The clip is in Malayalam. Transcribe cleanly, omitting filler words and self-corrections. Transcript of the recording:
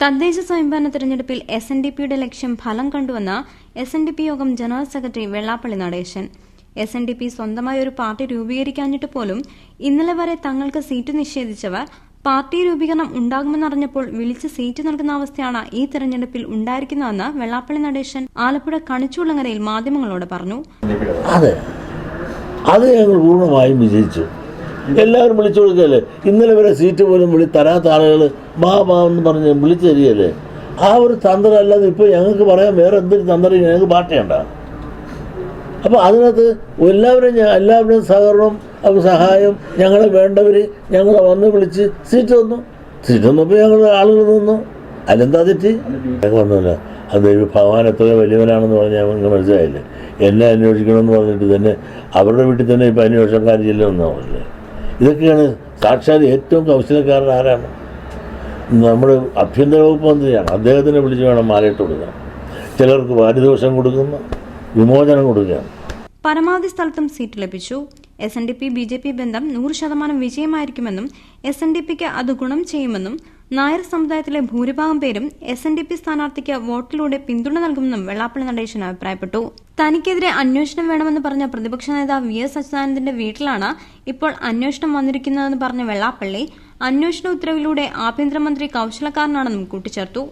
തദ്ദേശ സ്വയംഭരണ തെരഞ്ഞെടുപ്പിൽ SNDPയുടെ ലക്ഷ്യം ഫലം കണ്ടുവന്ന SNDP യോഗം general secretary Vellappally Natesan. SNDP സ്വന്തമായി ഒരു പാർട്ടി രൂപീകരിക്കാഞ്ഞിട്ട് പോലും ഇന്നലെ വരെ തങ്ങൾക്ക് സീറ്റ് നിഷേധിച്ചവർ പാർട്ടി രൂപീകരണം ഉണ്ടാകുമെന്നറിഞ്ഞപ്പോൾ വിളിച്ച് സീറ്റ് നൽകുന്ന അവസ്ഥയാണ് ഈ തെരഞ്ഞെടുപ്പിൽ ഉണ്ടായിരിക്കുന്നതെന്ന് വെള്ളാപ്പള്ളി നടേശൻ ആലപ്പുഴ കണിച്ചുകുളങ്ങരയിൽ മാധ്യമങ്ങളോട് പറഞ്ഞു. അത് ഞങ്ങൾ പൂർണ്ണമായും വിജയിച്ചു. എല്ലാവരും വിളിച്ചു കൊടുക്കുകയല്ലേ. ഇന്നലെ വരെ സീറ്റ് പോലും തരാത്ത ആളുകൾ ബാ എന്ന് പറഞ്ഞ് വിളിച്ചു തരികയല്ലേ. ആ ഒരു തന്ത്രം അല്ലാതെ ഇപ്പോൾ ഞങ്ങൾക്ക് പറയാൻ വേറെ എന്തൊരു തന്ത്രം ഞങ്ങൾക്ക് പാർട്ടിയുണ്ടാകും. അപ്പോൾ അതിനകത്ത് എല്ലാവരുടെയും സഹകരണം സഹായം ഞങ്ങളെ വേണ്ടവർ ഞങ്ങളെ വന്ന് വിളിച്ച് സീറ്റ് തന്നപ്പോൾ ഞങ്ങൾ ആളുകൾ നിന്നു. അതിലെന്താ തെറ്റി? ഞങ്ങൾ വന്നില്ല. അത് ഭഗവാൻ എത്ര വലിയവനാണെന്ന് പറഞ്ഞാൽ ഞങ്ങൾക്ക് മനസ്സിലായില്ലേ. എന്നെ അന്വേഷിക്കണമെന്ന് പറഞ്ഞിട്ട് തന്നെ അവരുടെ വീട്ടിൽ തന്നെ ഇപ്പോൾ അന്വേഷണക്കാർ ചെല്ലുമെന്ന് പറഞ്ഞില്ലേ. ഇതൊക്കെയാണ് സാക്ഷാൽ ഏറ്റവും കൗശലക്കാരൻ ആരാണ്? നമ്മുടെ ആഭ്യന്തര വകുപ്പ് മന്ത്രിയാണ്. അദ്ദേഹത്തിനെ വിളിച്ച് വേണം മാലയിട്ട് കൊടുക്കാൻ. ചിലർക്ക് പാരിതോഷം കൊടുക്കുന്നു, വിമോചനം കൊടുക്കുകയാണ്. പരമാവധി സ്ഥലത്തും സീറ്റ് ലഭിച്ചു. SNDP BJP ബന്ധം 100% വിജയമായിരിക്കുമെന്നും SNDPക്ക് അത് ഗുണം ചെയ്യുമെന്നും നായർ സമുദായത്തിലെ ഭൂരിഭാഗം പേരും SNDP സ്ഥാനാർത്ഥിക്ക് വോട്ടിലൂടെ പിന്തുണ നൽകുമെന്നും വെള്ളാപ്പള്ളി നടേശൻ അഭിപ്രായപ്പെട്ടു. തനിക്കെതിരെ അന്വേഷണം വേണമെന്ന് പറഞ്ഞ പ്രതിപക്ഷ നേതാവ് VS അച്യുതാനന്ദന്റെ വീട്ടിലാണ് ഇപ്പോൾ അന്വേഷണം വന്നിരിക്കുന്നതെന്ന് പറഞ്ഞ വെള്ളാപ്പള്ളി അന്വേഷണ ഉത്തരവിലൂടെ ആഭ്യന്തരമന്ത്രി കൌശലക്കാരനാണെന്നും കൂട്ടിച്ചേർത്തു.